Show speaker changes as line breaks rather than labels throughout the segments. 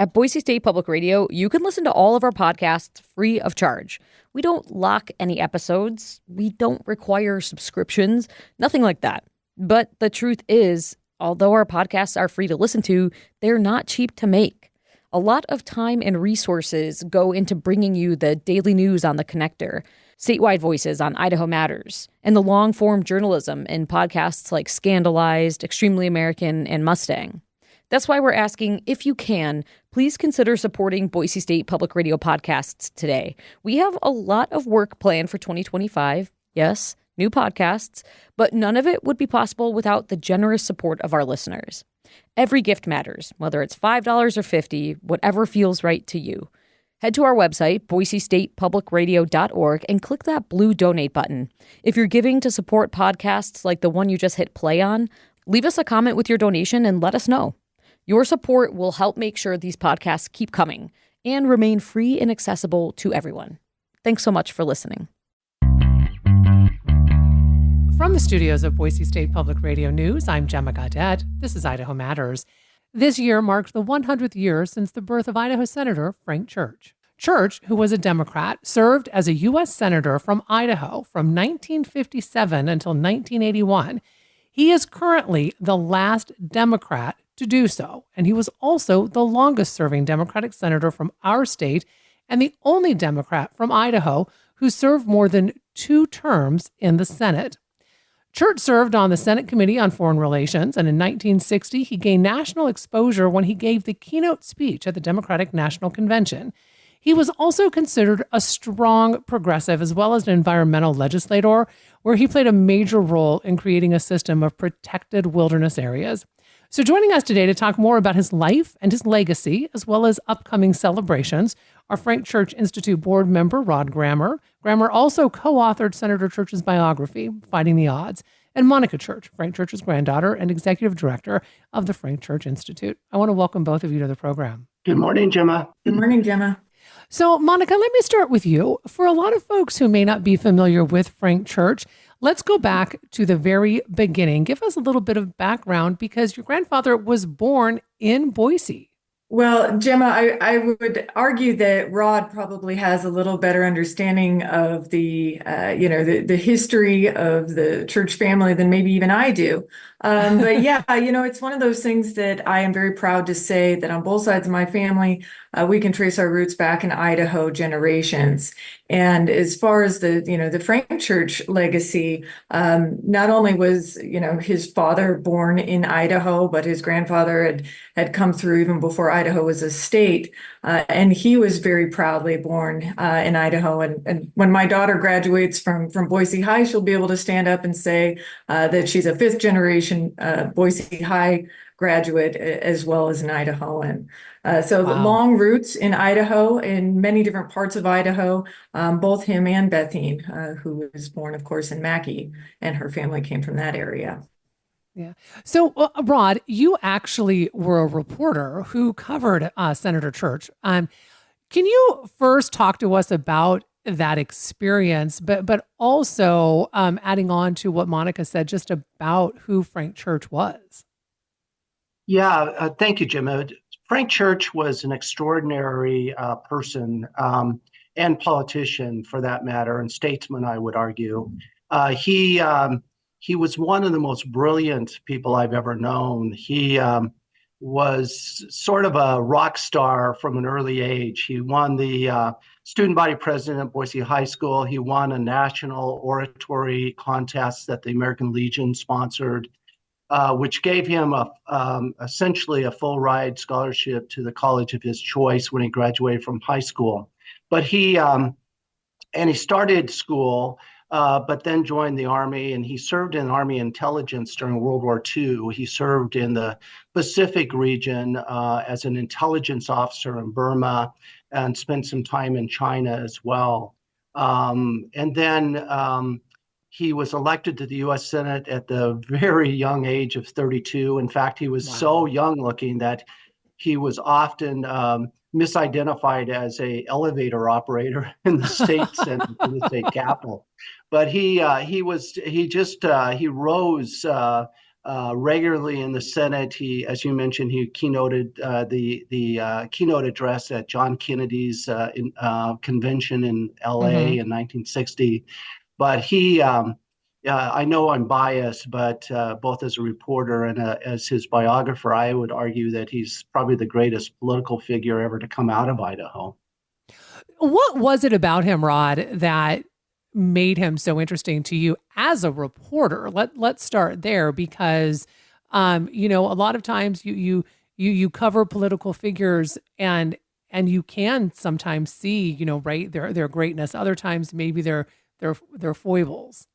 At Boise State Public Radio, you can listen to all of our podcasts free of charge. We don't lock any episodes. We don't require subscriptions, nothing like that. But the truth is, although our podcasts are free to listen to, they're not cheap to make. A lot of time and resources go into bringing you the daily news on The Connector, statewide voices on Idaho Matters, and the long-form journalism in podcasts like Scandalized, Extremely American, and Mustang. That's why we're asking, if you can, please consider supporting Boise State Public Radio podcasts today. We have a lot of work planned for 2025. Yes, new podcasts, but none of it would be possible without the generous support of our listeners. Every gift matters, whether it's $5 or $50, whatever feels right to you. Head to our website, boisestatepublicradio.org, and click that blue donate button. If you're giving to support podcasts like the one you just hit play on, leave us a comment with your donation and let us know. Your support will help make sure these podcasts keep coming and remain free and accessible to everyone. Thanks so much for listening.
From the studios of Boise State Public Radio News, I'm Gemma Gaudette. This is Idaho Matters. This year marked the 100th year since the birth of Idaho Senator Frank Church. Church, who was a Democrat, served as a U.S. Senator from Idaho from 1957 until 1981. He is currently the last Democrat to do so, and he was also the longest-serving Democratic senator from our state and the only Democrat from Idaho who served more than 2 terms in the Senate. Church served on the Senate Committee on Foreign Relations, and in 1960, he gained national exposure when he gave the keynote speech at the Democratic National Convention. He was also considered a strong progressive as well as an environmental legislator, where he played a major role in creating a system of protected wilderness areas. So joining us today to talk more about his life and his legacy, as well as upcoming celebrations, are Frank Church Institute board member Rod Grammer. Grammer also co-authored Senator Church's biography, Fighting the Odds, and Monica Church, Frank Church's granddaughter and executive director of the Frank Church Institute. I want to welcome both of you to the program.
Good morning, Gemma.
Good morning, Gemma.
So, Monica, let me start with you. For a lot of folks who may not be familiar with Frank Church, let's go back to the very beginning. Give us a little bit of background because your grandfather was born in Boise.
Well, Gemma, I would argue that Rod probably has a little better understanding of the history of the Church family than maybe even I do. But yeah, it's one of those things that I am very proud to say that on both sides of my family, we can trace our roots back in Idaho generations. And as far as the Frank Church legacy, not only was, his father born in Idaho, but his grandfather had come through even before Idaho was a state. And he was very proudly born in Idaho. And when my daughter graduates from Boise High, she'll be able to stand up and say that she's a 5th generation Boise High graduate as well as an Idahoan. So wow. Long roots in Idaho, in many different parts of Idaho, both him and Bethine, who was born, of course, in Mackay, and her family came from that area.
Yeah. So, Rod, you actually were a reporter who covered Senator Church. Can you first talk to us about that experience, but also adding on to what Monica said just about who Frank Church was?
Yeah, thank you, Jim. Frank Church was an extraordinary person and politician, for that matter, and statesman, I would argue. He was one of the most brilliant people I've ever known. He was sort of a rock star from an early age. He won the student body president at Boise High School. He won a national oratory contest that the American Legion sponsored, which gave him essentially a full ride scholarship to the college of his choice when he graduated from high school. But he started school, but then joined the Army, and he served in Army intelligence during World War II. He served in the Pacific region as an intelligence officer in Burma and spent some time in China as well. And then he was elected to the U.S. Senate at the very young age of 32. In fact, he was so young looking that he was often misidentified as a elevator operator in the state Senate, in the state capitol. But he rose regularly in the Senate. He, as you mentioned, he keynoted the keynote address at John Kennedy's convention in L.A. in 1960. But I know I'm biased, but both as a reporter and as his biographer, I would argue that he's probably the greatest political figure ever to come out of Idaho.
What was it about him, Rod, that made him so interesting to you as a reporter? Let's start there, because a lot of times you cover political figures and you can sometimes see, right, their greatness. Other times maybe their foibles.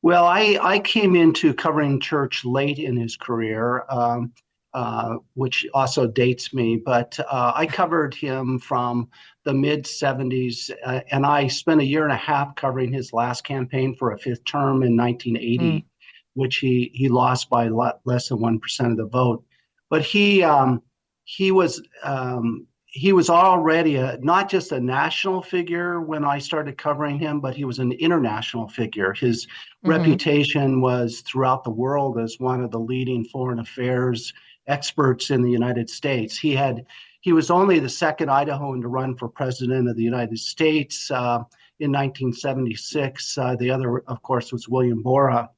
Well, I came into covering Church late in his career, which also dates me, but I covered him from the mid 70s, and I spent a year and a half covering his last campaign for a fifth term in 1980, which he lost by a lot less than 1% of the vote. But he was already not just a national figure when I started covering him, but he was an international figure. His reputation was throughout the world as one of the leading foreign affairs experts in the United States. He was only the second Idahoan to run for president of the United States in 1976. The other, of course, was William Borah.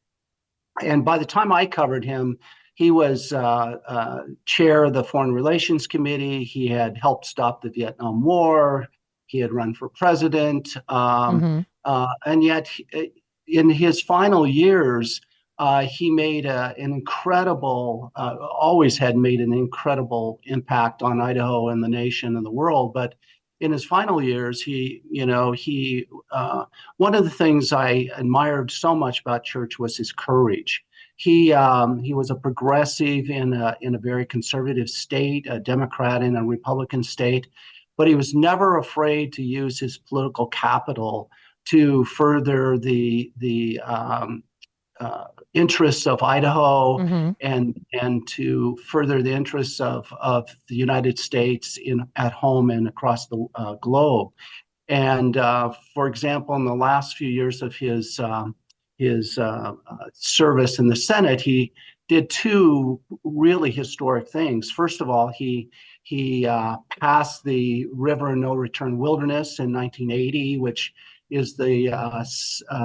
And by the time I covered him, he was chair of the Foreign Relations Committee. He had helped stop the Vietnam War. He had run for president. And yet, in his final years, he made an incredible, always had made an incredible impact on Idaho and the nation and the world. But in his final years, one of the things I admired so much about Church was his courage. He was a progressive in a very conservative state, a Democrat in a Republican state, but he was never afraid to use his political capital to further the interests of Idaho and to further the interests of the United States at home and across the globe. And for example, in the last few years of his service in the Senate, he did two really historic things. First of all, he passed the River No Return Wilderness in 1980, which is the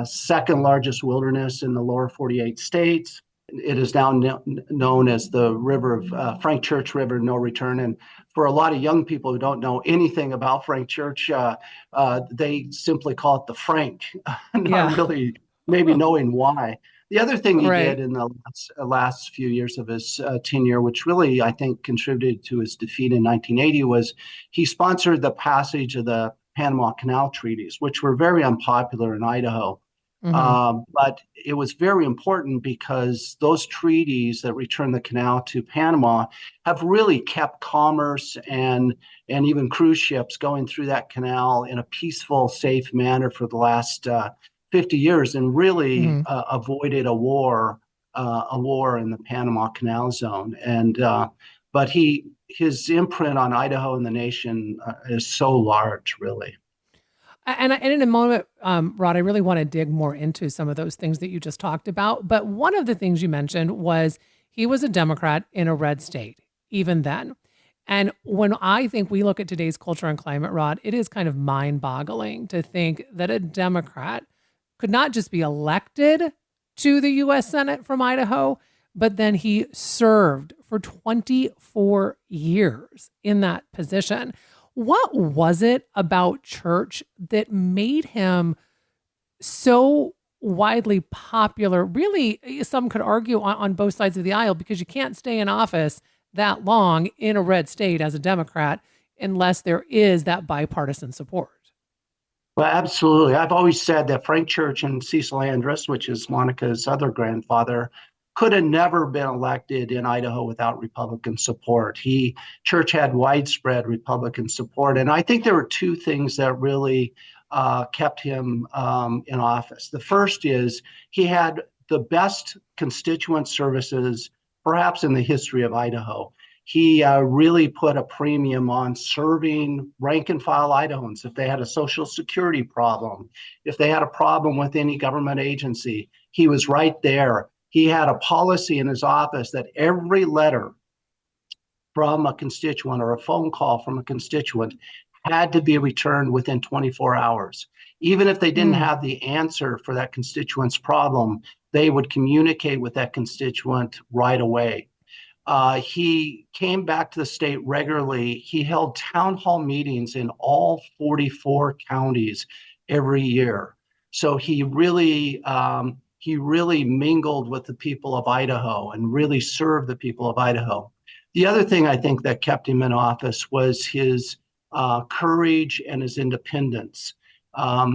second largest wilderness in the lower 48 states. It is now known as the River of Frank Church River No Return. And for a lot of young people who don't know anything about Frank Church, they simply call it the Frank, not really maybe knowing why. The other thing he did in the last few years of his tenure, which really, I think, contributed to his defeat in 1980, was he sponsored the passage of the Panama Canal treaties, which were very unpopular in Idaho. But it was very important because those treaties that return the canal to Panama have really kept commerce and even cruise ships going through that canal in a peaceful, safe manner for the last 50 years, and really avoided a war in the Panama Canal Zone. And but his imprint on Idaho and the nation is so large, really.
And in a moment, Rod, I really want to dig more into some of those things that you just talked about. But one of the things you mentioned was he was a Democrat in a red state, even then. And when I think we look at today's culture and climate, Rod, it is kind of mind-boggling to think that a Democrat could not just be elected to the U.S. Senate from Idaho, but then he served for 24 years in that position. What was it about Church that made him so widely popular? Really, some could argue on both sides of the aisle, because you can't stay in office that long in a red state as a Democrat unless there is that bipartisan support.
Well, absolutely. I've always said that Frank Church and Cecil Andrus, which is Monica's other grandfather, could have never been elected in Idaho without Republican support. Church had widespread Republican support. And I think there were two things that really kept him in office. The first is he had the best constituent services, perhaps in the history of Idaho. He really put a premium on serving rank and file Idahoans. If they had a Social Security problem, if they had a problem with any government agency, he was right there. He had a policy in his office that every letter from a constituent or a phone call from a constituent had to be returned within 24 hours. Even if they didn't have the answer for that constituent's problem, they would communicate with that constituent right away. He came back to the state regularly. He held town hall meetings in all 44 counties every year. So he really mingled with the people of Idaho and really served the people of Idaho. The other thing I think that kept him in office was his courage and his independence.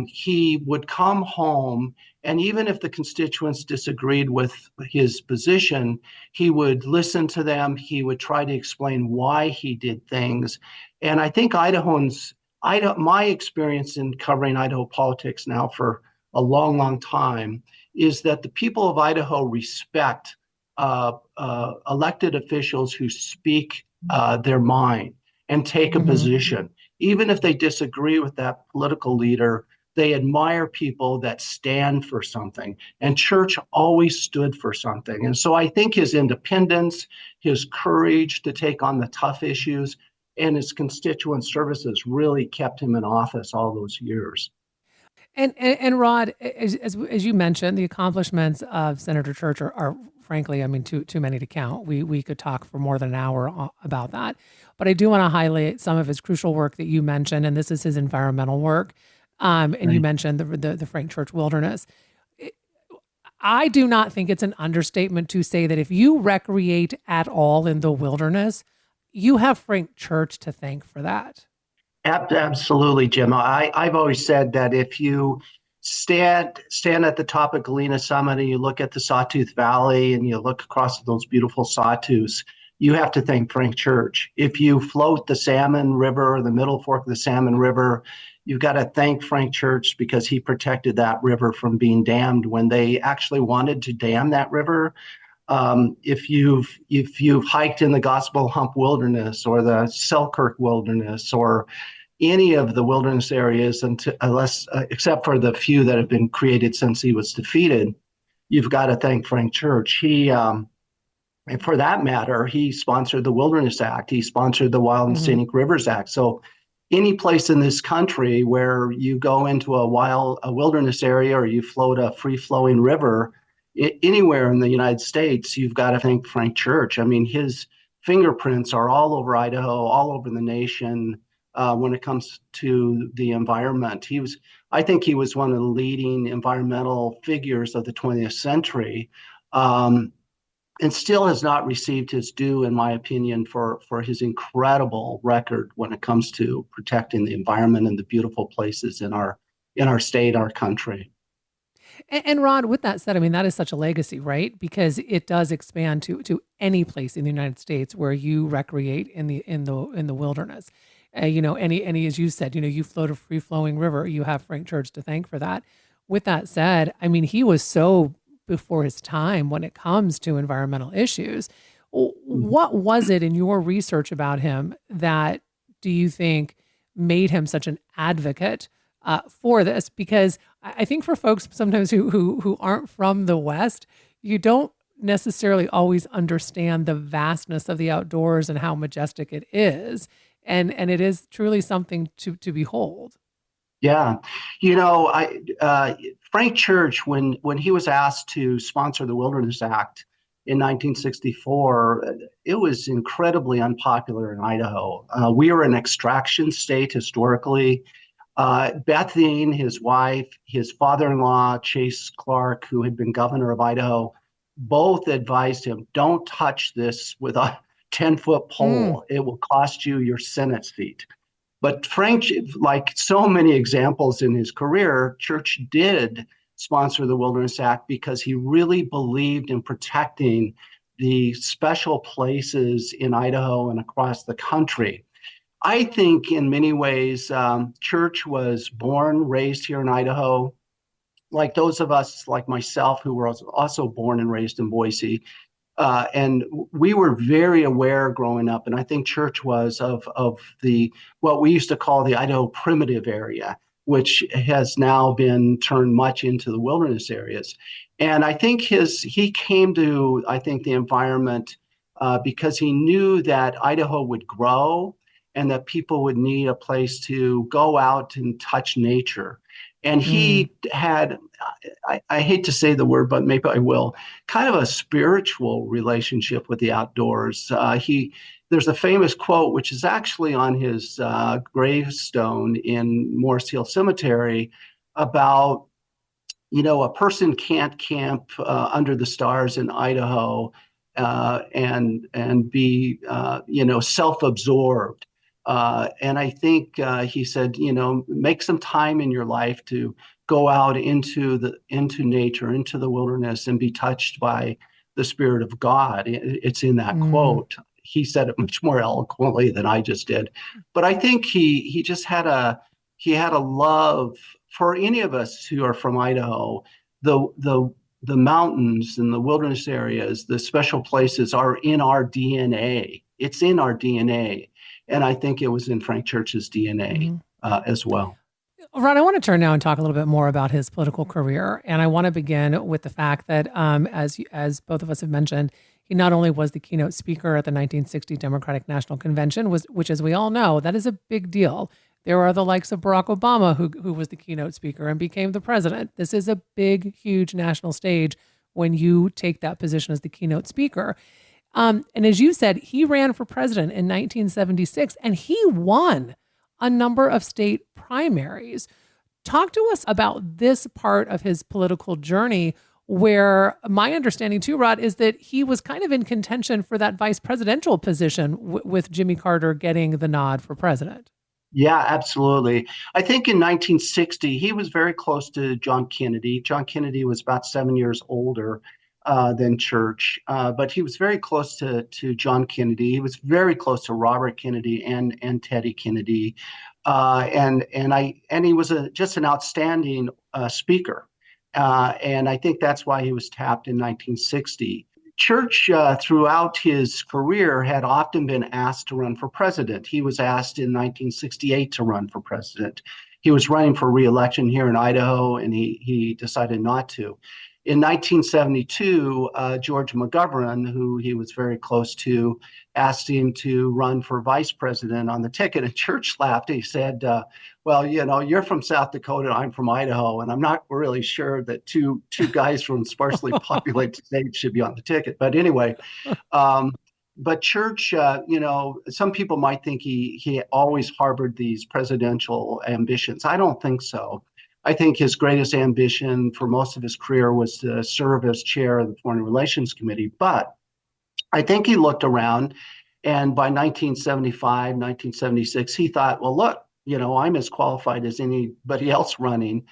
He would come home, and even if the constituents disagreed with his position, he would listen to them. He would try to explain why he did things. And I think my experience in covering Idaho politics now for a long, long time is that the people of Idaho respect elected officials who speak their mind and take a position. Even if they disagree with that political leader, they admire people that stand for something. And Church always stood for something. And so I think his independence, his courage to take on the tough issues, and his constituent services really kept him in office all those years.
And Rod, as you mentioned, the accomplishments of Senator Church are frankly, I mean, too many to count. We could talk for more than an hour about that. But I do want to highlight some of his crucial work that you mentioned, and this is his environmental work. And right. You mentioned the Frank Church Wilderness. I do not think it's an understatement to say that if you recreate at all in the wilderness, you have Frank Church to thank for that.
Absolutely, Jim. I've always said that if you stand at the top of Galena Summit and you look at the Sawtooth Valley and you look across those beautiful sawtooths, you have to thank Frank Church. If you float the Salmon River or the Middle Fork of the Salmon River, you've got to thank Frank Church because he protected that river from being dammed when they actually wanted to dam that river. If you've hiked in the Gospel Hump Wilderness or the Selkirk Wilderness or any of the wilderness areas, except for the few that have been created since he was defeated, you've got to thank Frank Church. He, for that matter, he sponsored the Wilderness Act. He sponsored the Wild and Scenic Rivers Act. So any place in this country where you go into a wilderness area or you float a free-flowing river, anywhere in the United States, you've got to thank Frank Church. I mean, his fingerprints are all over Idaho, all over the nation when it comes to the environment. I think he was one of the leading environmental figures of the 20th century, and still has not received his due, in my opinion, for his incredible record when it comes to protecting the environment and the beautiful places in our state, our country.
And Rod, with that said, I mean, that is such a legacy, right? Because it does expand to any place in the United States where you recreate in the wilderness. Any as you said, you float a free flowing river, you have Frank Church to thank for that. With that said, I mean, he was so before his time when it comes to environmental issues. What was it in your research about him that do you think made him such an advocate for this? Because I think for folks sometimes who aren't from the West, you don't necessarily always understand the vastness of the outdoors and how majestic it is. And it is truly something to behold.
Yeah. Frank Church, when he was asked to sponsor the Wilderness Act in 1964, it was incredibly unpopular in Idaho. We were an extraction state historically. Beth Dean, his wife, his father-in-law, Chase Clark, who had been governor of Idaho, both advised him, don't touch this with a 10-foot pole. It will cost you your Senate seat. But Frank, like so many examples in his career, Church did sponsor the Wilderness Act because he really believed in protecting the special places in Idaho and across the country. I think in many ways, Church was born, raised here in Idaho, like those of us like myself who were also born and raised in Boise. And we were very aware growing up, and I think Church was of what we used to call the Idaho primitive area, which has now been turned much into the wilderness areas. And I think he came to, I think, the environment because he knew that Idaho would grow and that people would need a place to go out and touch nature. And he had, I hate to say the word, but maybe I will, kind of a spiritual relationship with the outdoors. There's a famous quote, which is actually on his gravestone in Morris Hill Cemetery, about, a person can't camp under the stars in Idaho and be, self-absorbed. And I think he said, make some time in your life to go out into nature, into the wilderness, and be touched by the Spirit of God. It's in that quote. He said it much more eloquently than I just did, but I think he just had a love for any of us who are from Idaho. The mountains and the wilderness areas, the special places, are in our DNA. It's in our DNA. And I think it was in Frank Church's DNA as well.
Ron, I want to turn now and talk a little bit more about his political career. And I want to begin with the fact that, as both of us have mentioned, he not only was the keynote speaker at the 1960 Democratic National Convention, which, as we all know, that is a big deal. There are the likes of Barack Obama, who was the keynote speaker and became the president. This is a big, huge national stage when you take that position as the keynote speaker. And as you said, he ran for president in 1976, and he won a number of state primaries. Talk to us about this part of his political journey, where my understanding too, Rod, is that he was kind of in contention for that vice presidential position with Jimmy Carter getting the nod for president.
Yeah, absolutely. I think in 1960, he was very close to John Kennedy. John Kennedy was about 7 years older than Church, but he was very close to John Kennedy. He was very close to Robert Kennedy and Teddy Kennedy, and he was just an outstanding speaker, and I think that's why he was tapped in 1960. Church, throughout his career, had often been asked to run for president. He was asked in 1968 to run for president. He was running for re-election here in Idaho, and he decided not to. In 1972, George McGovern, who he was very close to, asked him to run for vice president on the ticket, and Church laughed. He said, well, you're from South Dakota, I'm from Idaho, and I'm not really sure that two guys from sparsely populated states should be on the ticket. But anyway, but Church, some people might think he always harbored these presidential ambitions. I don't think so. I think his greatest ambition for most of his career was to serve as chair of the Foreign Relations Committee. But I think he looked around, and by 1975, 1976, he thought, well, look, I'm as qualified as anybody else running.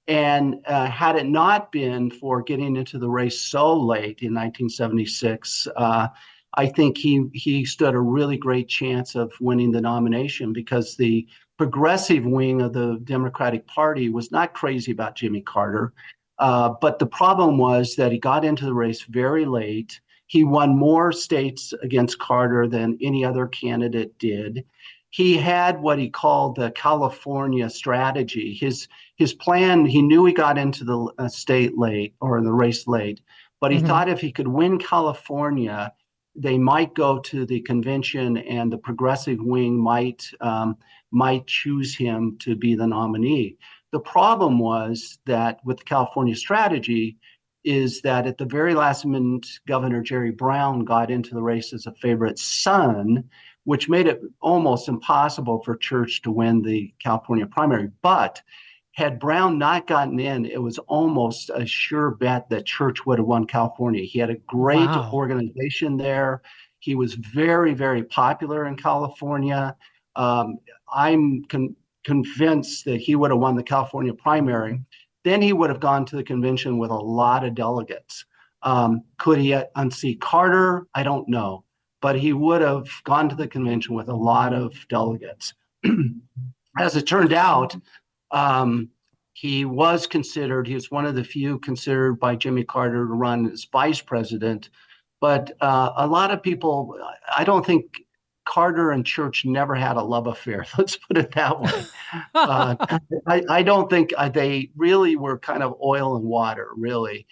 And had it not been for getting into the race so late in 1976, I think he stood a really great chance of winning the nomination, because the progressive wing of the Democratic Party was not crazy about Jimmy Carter. But the problem was that he got into the race very late. He won more states against Carter than any other candidate did. He had what he called the California strategy. His plan, he knew he got into the state late, or the race late, but he thought if he could win California, they might go to the convention and the progressive wing might choose him to be the nominee. The problem was that with the California strategy is that at the very last minute, Governor Jerry Brown got into the race as a favorite son, which made it almost impossible for Church to win the California primary. But had Brown not gotten in, it was almost a sure bet that Church would have won California. He had a great organization there. He was very, very popular in California. I'm convinced that he would have won the California primary. Then he would have gone to the convention with a lot of delegates. Could he unseat Carter? I don't know. But he would have gone to the convention with a lot of delegates. As it turned out, he was one of the few considered by Jimmy Carter to run as vice president. But a lot of people, I don't think Carter and Church never had a love affair. Let's put it that way. I don't think they really were kind of oil and water, really.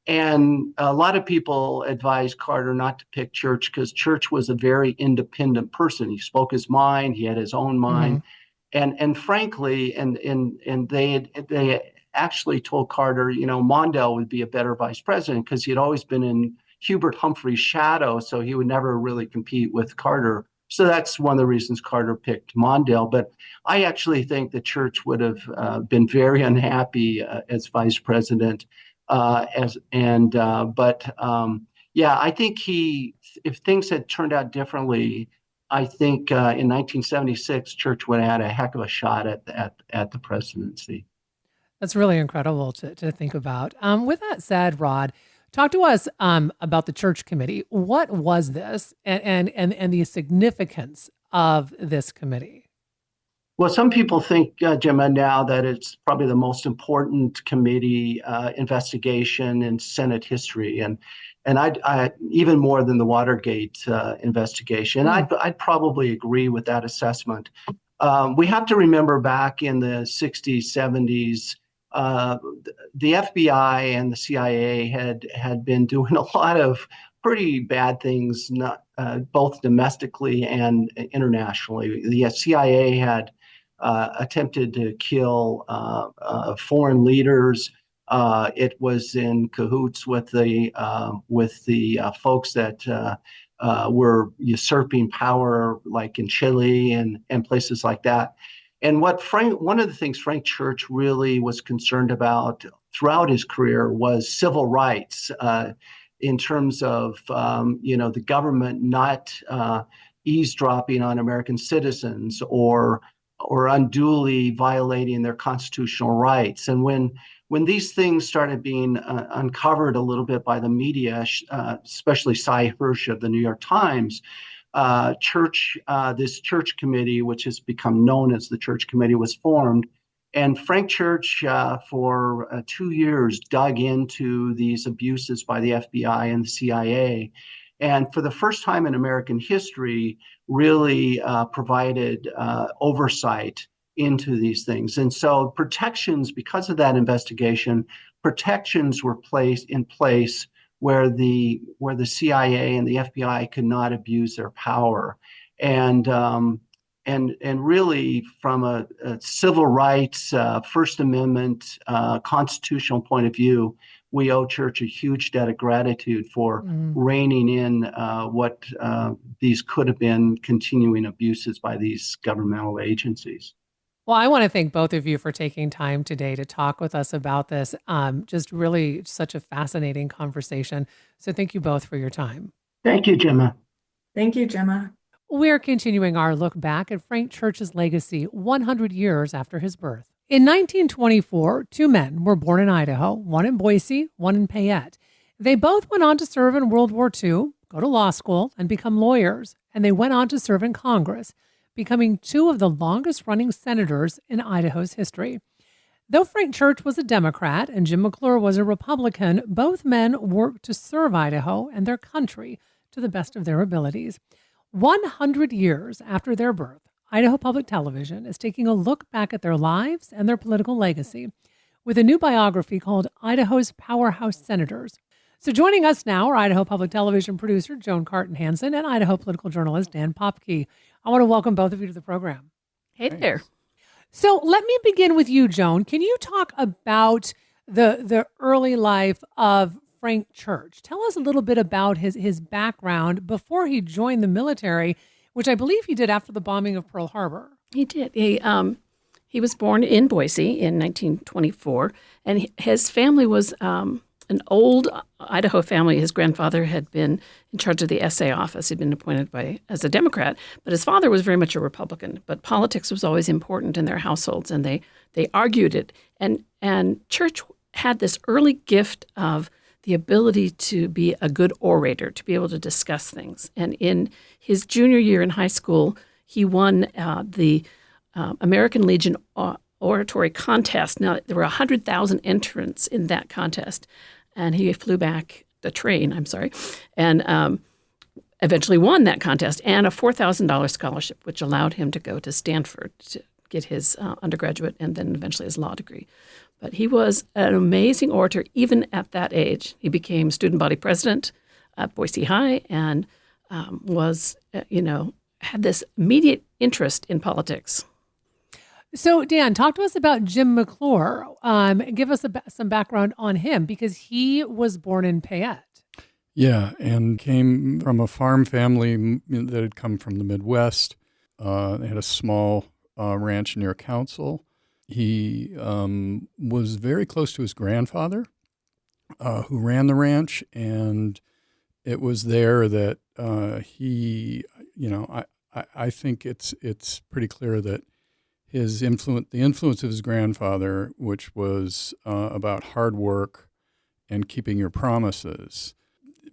And a lot of people advised Carter not to pick Church because Church was a very independent person. He spoke his mind. He had his own mind. And frankly, they actually told Carter, Mondale would be a better vice president because he had always been in Hubert Humphrey's shadow, so he would never really compete with Carter. So that's one of the reasons Carter picked Mondale. But I actually think the Church would have been very unhappy as vice president. I think if things had turned out differently, I think in 1976, Church would have had a heck of a shot at the presidency.
That's really incredible to think about. With that said, Rod, talk to us about the Church Committee. What was this and the significance of this committee?
Well, some people think, Gemma, now that it's probably the most important committee investigation in Senate history, and I even more than the Watergate investigation. I'd probably agree with that assessment. We have to remember back in the 60s, 70s, the FBI and the CIA had been doing a lot of pretty bad things, both domestically and internationally. The CIA had attempted to kill foreign leaders. It was in cahoots with the folks that were usurping power, like in Chile and places like that. And one of the things Frank Church really was concerned about throughout his career was civil rights, in terms of the government not eavesdropping on American citizens or unduly violating their constitutional rights. And when these things started being uncovered a little bit by the media, especially Cy Hirsch of the New York Times, this Church Committee, which has become known as the Church Committee, was formed. And Frank Church, for 2 years, dug into these abuses by the FBI and the CIA. And for the first time in American history, really provided oversight into these things. And so protections, because of that investigation, protections were placed in place where the CIA and the FBI could not abuse their power. And really, from a civil rights, First Amendment, constitutional point of view, we owe Church a huge debt of gratitude for reining in what these could have been continuing abuses by these governmental agencies.
Well, I want to thank both of you for taking time today to talk with us about this. Just really such a fascinating conversation. So thank you both for your time.
Thank you, Gemma.
Thank you, Gemma.
We're continuing our look back at Frank Church's legacy 100 years after his birth. In 1924, two men were born in Idaho, one in Boise, one in Payette. They both went on to serve in World War II, go to law school, and become lawyers, and they went on to serve in Congress, becoming two of the longest-running senators in Idaho's history. Though Frank Church was a Democrat and Jim McClure was a Republican, both men worked to serve Idaho and their country to the best of their abilities. 100 years after their birth, Idaho Public Television is taking a look back at their lives and their political legacy with a new biography called Idaho's Powerhouse Senators. So joining us now are Idaho Public Television producer Joan Carton Hansen and Idaho political journalist Dan Popke. I want to welcome both of you to the program.
Hey there.
So let me begin with you, Joan. Can you talk about the early life of Frank Church? Tell us a little bit about his background before he joined the military, which I believe he did after the bombing of Pearl Harbor.
He did. He was born in Boise in 1924, and his family was an old Idaho family. His grandfather had been in charge of the SA office. He'd been appointed as a Democrat, but his father was very much a Republican. But politics was always important in their households, and they argued it. And Church had this early gift of the ability to be a good orator, to be able to discuss things. And in his junior year in high school, he won the American Legion oratory contest. Now, there were 100,000 entrants in that contest, and he flew back and eventually won that contest and a $4,000 scholarship, which allowed him to go to Stanford to get his undergraduate and then eventually his law degree. But he was an amazing orator even at that age. He became student body president at Boise High and was, had this immediate interest in politics.
So, Dan, talk to us about Jim McClure. Give us some background on him, because he was born in Payette.
Yeah, and came from a farm family that had come from the Midwest. They had a small ranch near Council. He was very close to his grandfather, who ran the ranch, and it was there that he, I think it's pretty clear that the influence of his grandfather, which was about hard work and keeping your promises,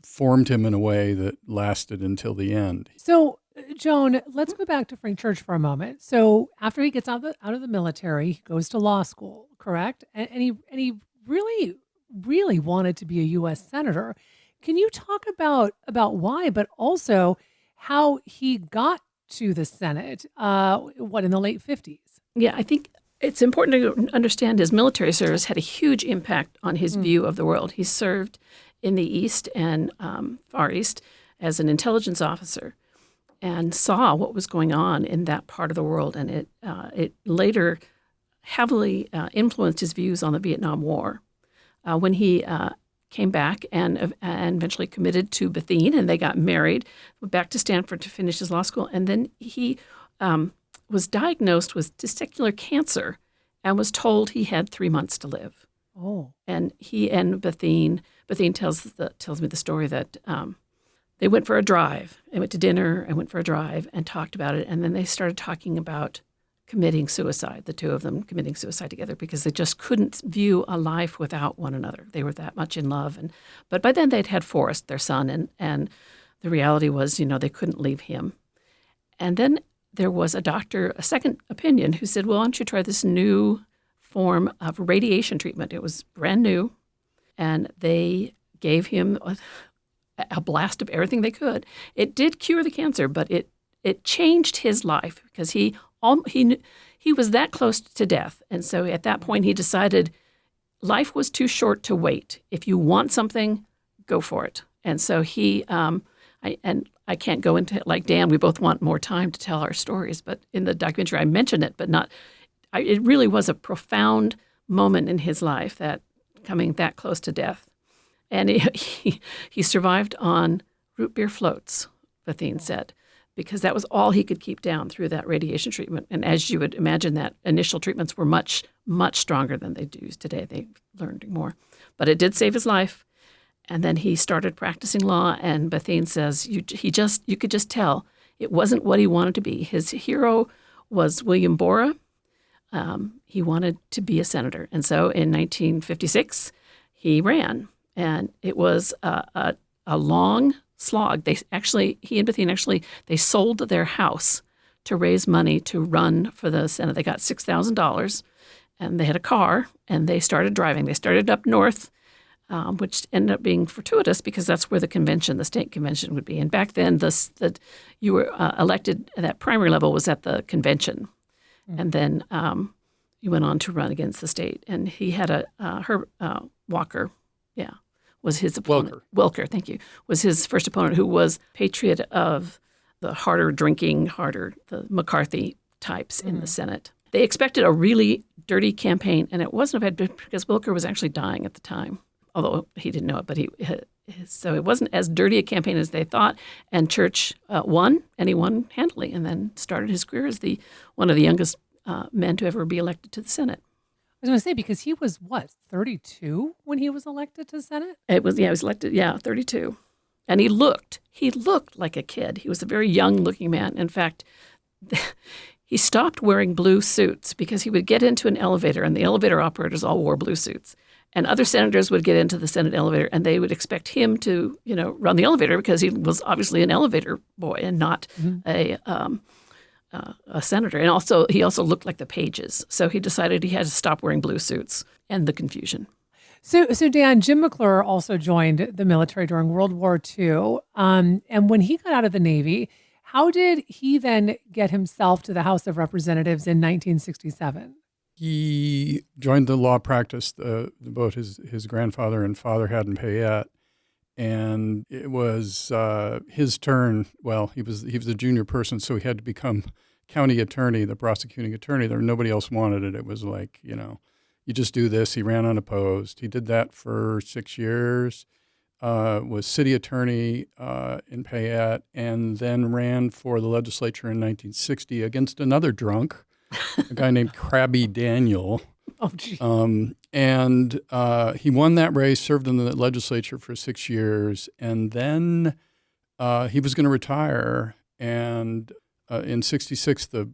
formed him in a way that lasted until the end.
So, Joan, let's go back to Frank Church for a moment. So, after he gets out of the military, he goes to law school, correct? And he really, really wanted to be a U.S. senator. Can you talk about why, but also how he got to the Senate? In the late 50s?
Yeah, I think it's important to understand his military service had a huge impact on his view of the world. He served in the East and Far East as an intelligence officer and saw what was going on in that part of the world. And it later heavily influenced his views on the Vietnam War. When he came back and eventually committed to Bethune, and they got married, went back to Stanford to finish his law school, and then he was diagnosed with testicular cancer and was told he had 3 months to live.
Oh.
And he and Bethune tells me the story that they went for a drive. They went to dinner and went for a drive and talked about it. And then they started talking about committing suicide, the two of them committing suicide together, because they just couldn't view a life without one another. They were that much in love. But by then they'd had Forrest, their son, and the reality was, they couldn't leave him. And then there was a second opinion, who said, well, why don't you try this new form of radiation treatment? It was brand new, and they gave him a blast of everything they could. It did cure the cancer, but it changed his life, because he was that close to death. And so at that point, he decided life was too short to wait. If you want something, go for it. And so I can't go into it like Dan. We both want more time to tell our stories, but in the documentary I mention it, but not. It really was a profound moment in his life, that coming that close to death, and he survived on root beer floats, Bethune said, because that was all he could keep down through that radiation treatment. And as you would imagine, that initial treatments were much, much stronger than they do today. They've learned more, but it did save his life. And then he started practicing law, and Bethune says you could just tell it wasn't what he wanted to be. His hero was William Borah. He wanted to be a senator. And so in 1956, he ran, and it was a long slog. He and Bethune they sold their house to raise money to run for the Senate. They got $6,000, and they had a car, and they started driving. They started up north, which ended up being fortuitous, because that's where the state convention would be. And back then, you were elected at that primary level was at the convention. And then he went on to run against the state. And he had Walker, was his opponent. Welker, thank you, was his first opponent, who was patriot of the the McCarthy types in the Senate. They expected a really dirty campaign, and it wasn't a bad, because Welker was actually dying at the time, although he didn't know it, but so it wasn't as dirty a campaign as they thought. And Church won, and he won handily, and then started his career as one of the youngest men to ever be elected to the Senate.
I was going to say, because he was, 32 when he was elected to the Senate?
He was elected, 32. And he looked like a kid. He was a very young-looking man. In fact, he stopped wearing blue suits because he would get into an elevator, and the elevator operators all wore blue suits. And other senators would get into the Senate elevator, and they would expect him to, run the elevator, because he was obviously an elevator boy and not a senator. And he also looked like the pages. So he decided he had to stop wearing blue suits, and the confusion.
So Dan, Jim McClure also joined the military during World War II. And when he got out of the Navy, how did he then get himself to the House of Representatives in 1967?
he joined the law practice both his grandfather and father had in Payette. And it was his turn. Well, he was a junior person, so he had to become county attorney, the prosecuting attorney. Nobody else wanted it. It was like, you just do this. He ran unopposed. He did that for 6 years, was city attorney in Payette, and then ran for the legislature in 1960 against another drunk, a guy named Krabby Daniel.
Oh, gee.
And he won that race, served in the legislature for 6 years, and then he was going to retire. And in '66, the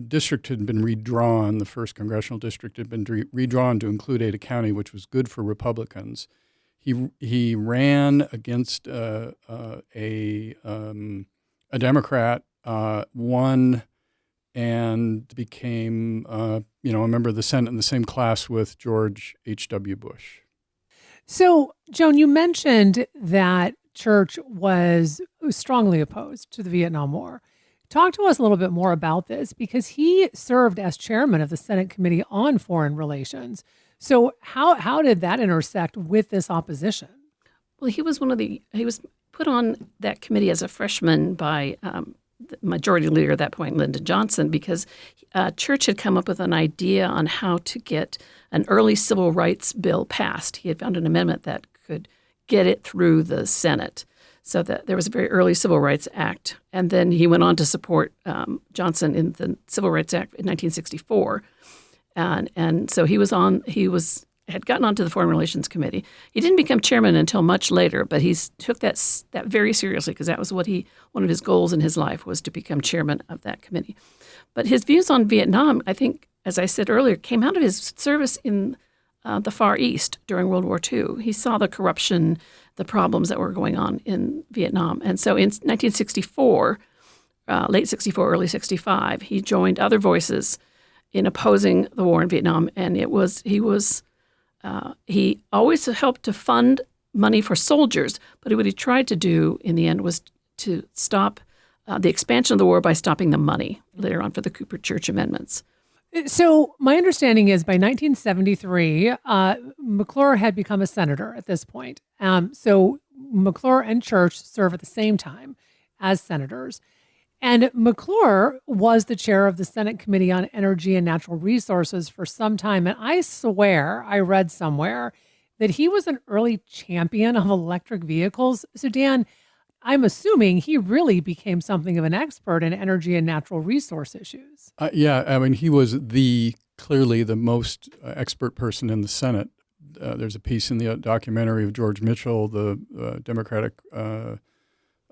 district had been redrawn. The first congressional district had been redrawn to include Ada County, which was good for Republicans. He ran against a Democrat, won, and became, a member of the Senate in the same class with George H.W. Bush.
So, Joan, you mentioned that Church was strongly opposed to the Vietnam War. Talk to us a little bit more about this, because he served as chairman of the Senate Committee on Foreign Relations. So how did that intersect with this opposition?
Well, he was put on that committee as a freshman by the majority leader at that point, Lyndon Johnson, because Church had come up with an idea on how to get an early civil rights bill passed. He had found an amendment that could get it through the Senate, so that there was a very early Civil Rights Act. And then he went on to support Johnson in the Civil Rights Act in 1964. And so he had gotten onto the Foreign Relations Committee. He didn't become chairman until much later, but he took that very seriously, because that was one of his goals in his life, was to become chairman of that committee. But his views on Vietnam, I think, as I said earlier, came out of his service in the Far East during World War II. He saw the corruption, the problems that were going on in Vietnam. And so in 1964, late 64, early 65, he joined other voices in opposing the war in Vietnam. And he always helped to fund money for soldiers, but what he tried to do in the end was to stop the expansion of the war by stopping the money later on for the Cooper Church amendments.
So my understanding is by 1973, McClure had become a senator at this point. So McClure and Church serve at the same time as senators. And McClure was the chair of the Senate Committee on Energy and Natural Resources for some time. And I swear I read somewhere that he was an early champion of electric vehicles. So Dan, I'm assuming he really became something of an expert in energy and natural resource issues.
Yeah, I mean, he was clearly the most expert person in the Senate. There's a piece in the documentary of George Mitchell, the Democratic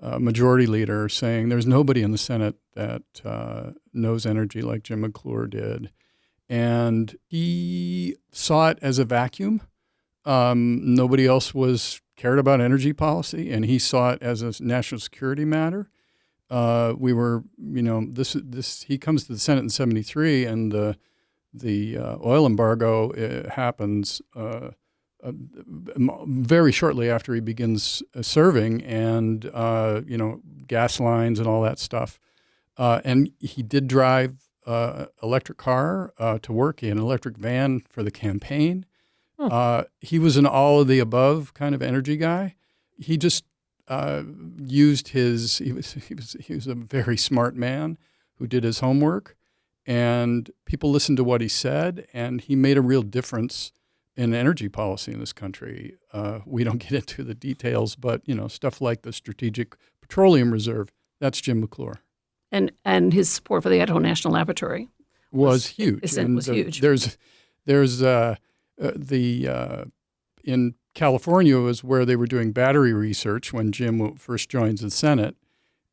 majority leader, saying there's nobody in the Senate that knows energy like Jim McClure did. And he saw it as a vacuum. Nobody else cared about energy policy, and he saw it as a national security matter. He comes to the Senate in '73, and the oil embargo happens very shortly after he begins serving, and gas lines and all that stuff. And he did drive electric car to work. He had an electric van for the campaign. He was an all of the above kind of energy guy. He just used he was a very smart man who did his homework, and people listened to what he said, and he made a real difference in energy policy in this country. We don't get into the details, but stuff like the Strategic Petroleum Reserve, that's Jim McClure.
And his support for the Idaho National Laboratory
was huge.
Huge.
There's in California was where they were doing battery research when Jim first joined the Senate.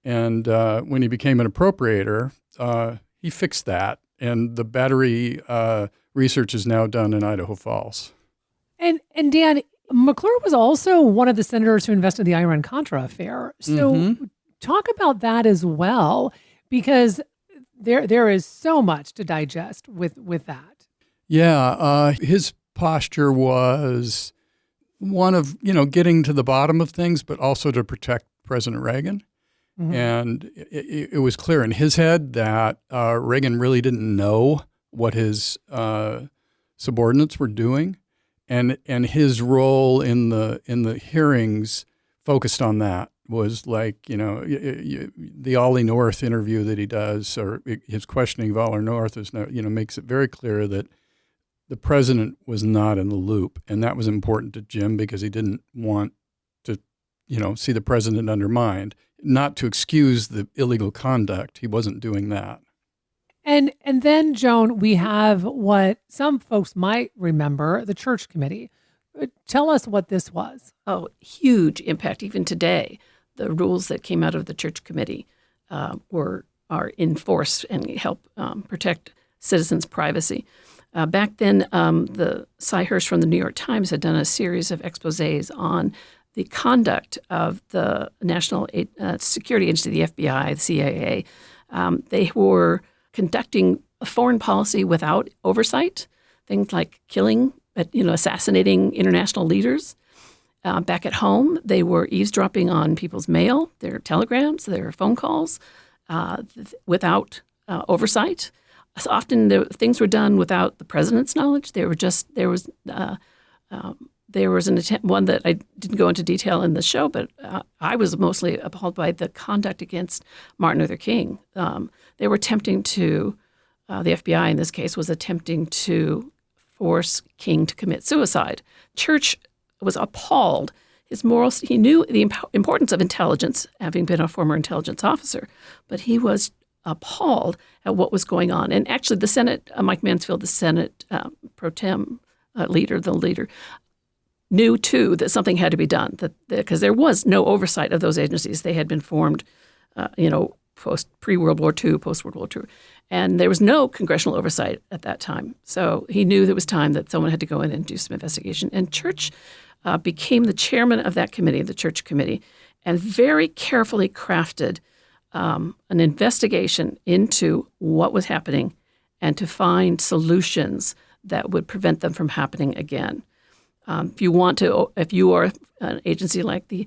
And when he became an appropriator, he fixed that. And the battery research is now done in Idaho Falls.
And Dan, McClure was also one of the senators who invested in the Iran-Contra affair. So talk about that as well, because there is so much to digest with that.
Yeah, his posture was one of, getting to the bottom of things, but also to protect President Reagan. Mm-hmm. And it was clear in his head that Reagan really didn't know what his subordinates were doing, and his role in the hearings focused on that. Was like, the Ollie North interview that he does, or his questioning of Ollie North is, makes it very clear that the president was not in the loop. And that was important to Jim because he didn't want to, see the president undermined, not to excuse the illegal conduct. He wasn't doing that.
And then, Joan, we have what some folks might remember, the Church Committee. Tell us what this was.
Oh, huge impact even today. The rules that came out of the Church Committee are in force and help protect citizens' privacy. Back then, the Cy Hirsch from the New York Times had done a series of exposés on the conduct of the National Security Agency, the FBI, the CIA. They were conducting a foreign policy without oversight, things like killing, assassinating international leaders. Back at home, they were eavesdropping on people's mail, their telegrams, their phone calls, without oversight. So often things were done without the president's knowledge. There was an attempt, one that I didn't go into detail in the show, but I was mostly appalled by the conduct against Martin Luther King. They were attempting to, the FBI in this case was attempting to force King to commit suicide. Church was appalled. His morals, he knew the importance of intelligence, having been a former intelligence officer, but he was appalled at what was going on. And actually the Senate, Mike Mansfield, the Senate pro tem leader, knew too that something had to be done, because there was no oversight of those agencies. They had been formed, pre-World War II, post-World War II. And there was no congressional oversight at that time. So he knew there was time that someone had to go in and do some investigation. And Church became the chairman of that committee, the Church Committee, and very carefully crafted an investigation into what was happening and to find solutions that would prevent them from happening again. If you are an agency like the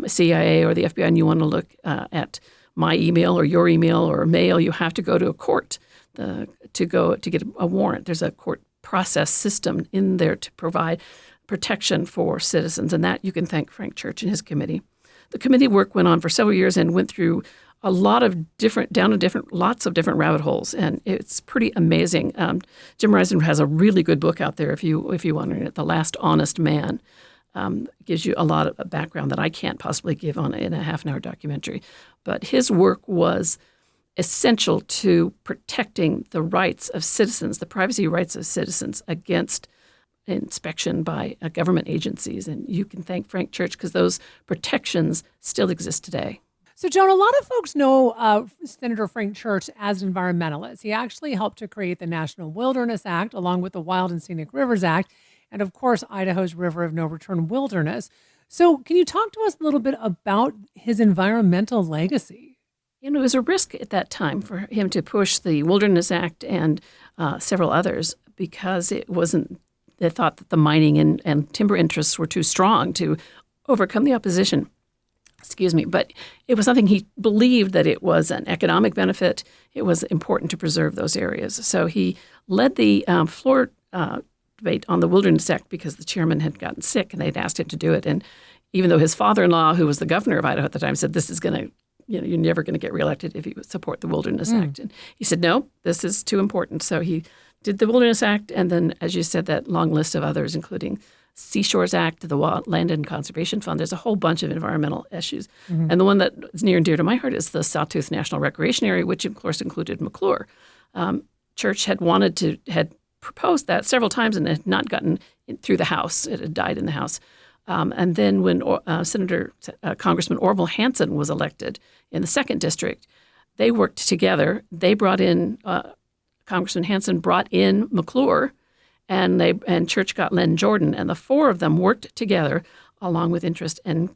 CIA or the FBI and you want to look at my email or your email or mail, you have to go to a court to get a warrant. There's a court process system in there to provide protection for citizens, and that you can thank Frank Church and his committee. The committee work went on for several years and went through a lot of lots of different rabbit holes, and it's pretty amazing. Jim Reisner has a really good book out there if you want to read it, The Last Honest Man. Gives you a lot of background that I can't possibly give in a half-an-hour documentary. But his work was essential to protecting the rights of citizens, the privacy rights of citizens against inspection by government agencies. And you can thank Frank Church because those protections still exist today.
So, Joan, a lot of folks know Senator Frank Church as an environmentalist. He actually helped to create the National Wilderness Act along with the Wild and Scenic Rivers Act, and of course, Idaho's River of No Return Wilderness. So can you talk to us a little bit about his environmental legacy?
It was a risk at that time for him to push the Wilderness Act and several others because they thought that the mining and timber interests were too strong to overcome the opposition. But it was something he believed that it was an economic benefit. It was important to preserve those areas. So he led the floor debate on the Wilderness Act because the chairman had gotten sick and they'd asked him to do it. And even though his father-in-law, who was the governor of Idaho at the time, said this is going to, you're never going to get reelected if you support the Wilderness Act. And he said, no, this is too important. So he did the Wilderness Act. And then, as you said, that long list of others, including Seashores Act, the Land and Conservation Fund. There's a whole bunch of environmental issues. Mm-hmm. And the one that is near and dear to my heart is the Sawtooth National Recreation Area, which of course included McClure. Church had proposed that several times and had not gotten through the House. It had died in the House. And then when Congressman Orville Hansen was elected in the 2nd District, they worked together. They brought in, Congressman Hansen brought in McClure, and Church got Len Jordan, and the four of them worked together along with interest and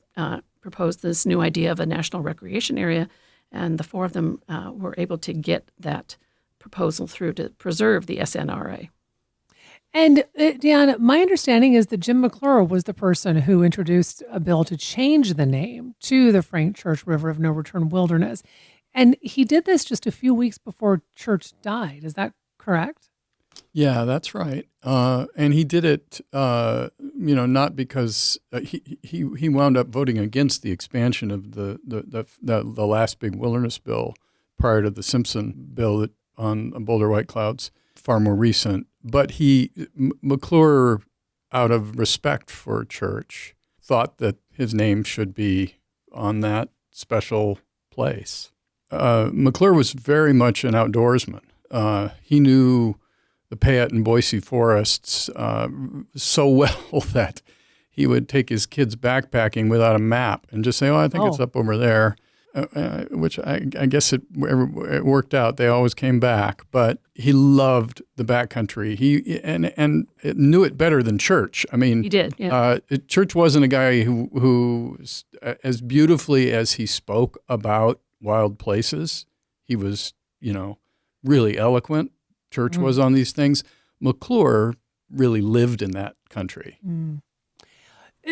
proposed this new idea of a national recreation area, and the four of them were able to get that proposal through to preserve the SNRA.
And Deanna, my understanding is that Jim McClure was the person who introduced a bill to change the name to the Frank Church River of No Return Wilderness. And he did this just a few weeks before Church died. Is that correct?
Yeah, that's right. And he did it, not because he wound up voting against the expansion of the last big wilderness bill prior to the Simpson bill on Boulder White Clouds, far more recent. But McClure, out of respect for church, thought that his name should be on that special place. McClure was very much an outdoorsman. He knew the Payette and Boise forests so well that he would take his kids backpacking without a map and just say, "Oh, I think it's up over there," which I guess it worked out. They always came back, but he loved the backcountry. He knew it better than Church. I mean,
He did. Yeah.
Church wasn't a guy who, as beautifully as he spoke about wild places, he was, really eloquent. Church was on these things. McClure really lived in that country.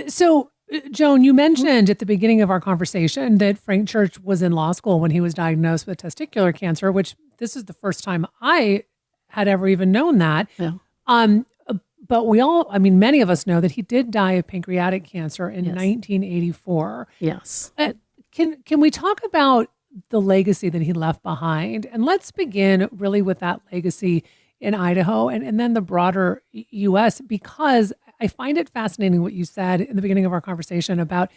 So, Joan, you mentioned at the beginning of our conversation that Frank Church was in law school when he was diagnosed with testicular cancer, which this is the first time I had ever even known that.
Yeah.
But many of us know that he did die of pancreatic cancer in 1984.
Yes.
Can we talk about the legacy that he left behind? And let's begin really with that legacy in Idaho and then the broader U.S., because I find it fascinating what you said in the beginning of our conversation about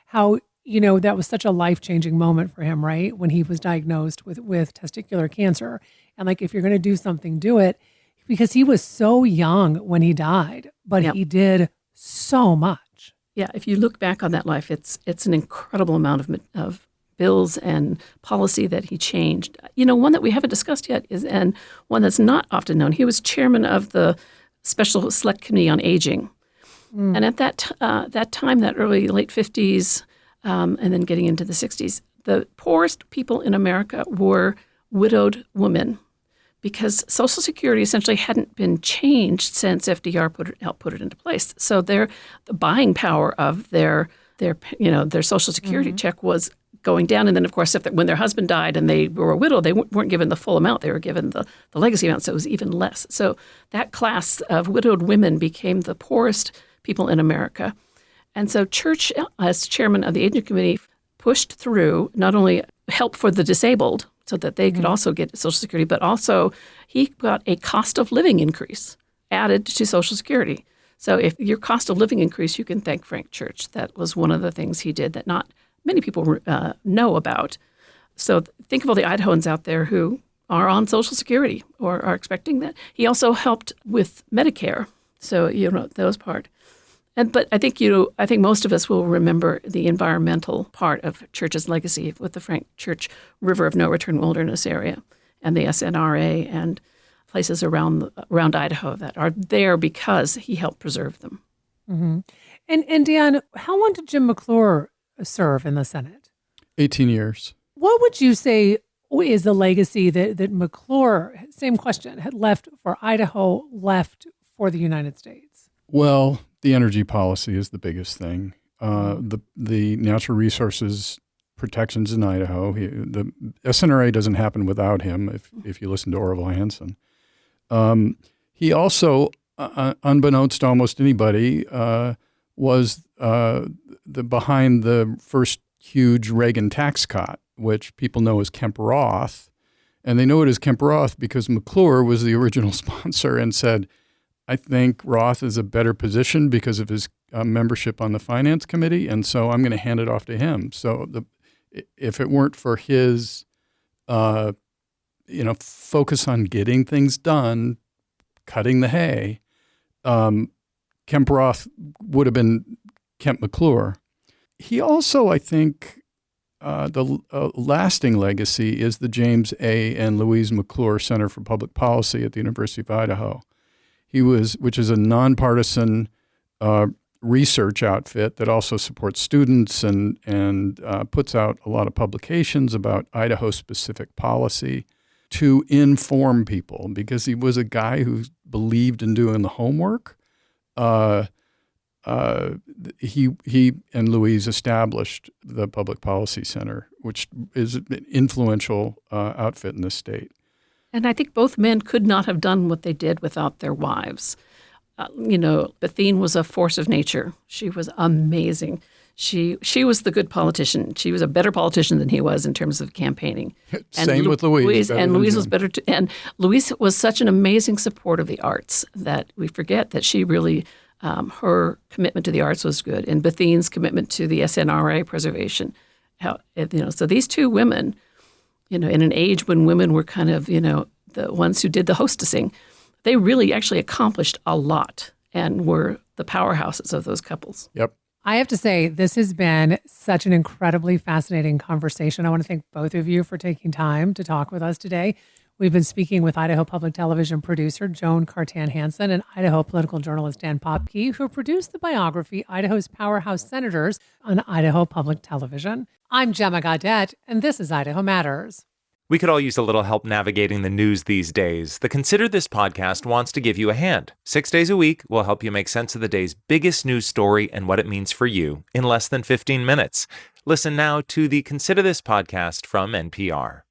how, that was such a life-changing moment for him, right? When he was diagnosed with testicular cancer. And like, if you're going to do something, do it, because he was so young when he died, but he did so much.
Yeah. If you look back on that life, it's an incredible amount of bills and policy that he changed. One that we haven't discussed yet and one that's not often known. He was chairman of the Special Select Committee on Aging. And at that time, that late 50s, and then getting into the 60s, the poorest people in America were widowed women because Social Security essentially hadn't been changed since FDR helped put it into place. So the buying power of their Social Security check was going down. And then, of course, when their husband died and they were a widow, they weren't given the full amount. They were given the legacy amount, so it was even less. So that class of widowed women became the poorest people in America. And so Church, as chairman of the Aging Committee, pushed through not only help for the disabled so that they could also get Social Security, but also he got a cost of living increase added to Social Security. So if your cost of living increased, you can thank Frank Church. That was one of the things he did that not many people know about. So think of all the Idahoans out there who are on Social Security or are expecting that. He also helped with Medicare. So, those part. But I think most of us will remember the environmental part of Church's legacy with the Frank Church River of No Return Wilderness area and the SNRA and places around Idaho that are there because he helped preserve them.
Mm-hmm. And Deanne, how long did Jim McClure serve in the Senate?
18 years.
What would you say is the legacy that McClure, same question, had left for Idaho, left for the United States?
Well, the energy policy is the biggest thing. The natural resources protections in Idaho. The SNRA doesn't happen without him, if you listen to Orville Hanson. He also, unbeknownst to almost anybody, was behind the first huge Reagan tax cut, which people know as Kemp Roth. And they know it as Kemp Roth because McClure was the original sponsor and said, I think Roth is a better position because of his membership on the finance committee, and so I'm going to hand it off to him. So if it weren't for his, focus on getting things done, cutting the hay, Kemp Roth would have been Kemp McClure. He also, I think, the lasting legacy is the James A. and Louise McClure Center for Public Policy at the University of Idaho. Which is a nonpartisan research outfit that also supports students and puts out a lot of publications about Idaho-specific policy to inform people, because he was a guy who believed in doing the homework. He and Louise established the Public Policy Center, which is an influential outfit in the state.
And I think both men could not have done what they did without their wives. Bethune was a force of nature. She was amazing. She was the good politician. She was a better politician than he was in terms of campaigning.
Same with Louise.
And Louise was better too. And Louise was such an amazing support of the arts that we forget that she really, her commitment to the arts was good. And Bethune's commitment to the SNRA preservation. So these two women, in an age when women were kind of, the ones who did the hostessing, they really actually accomplished a lot and were the powerhouses of those couples.
Yep.
I have to say, this has been such an incredibly fascinating conversation. I want to thank both of you for taking time to talk with us today. We've been speaking with Idaho Public Television producer Joan Cartan-Hansen and Idaho political journalist Dan Popke, who produced the biography Idaho's Powerhouse Senators on Idaho Public Television. I'm Gemma Gaudette, and this is Idaho Matters.
We could all use a little help navigating the news these days. The Consider This podcast wants to give you a hand. 6 days a week, we'll help you make sense of the day's biggest news story and what it means for you in less than 15 minutes. Listen now to the Consider This podcast from NPR.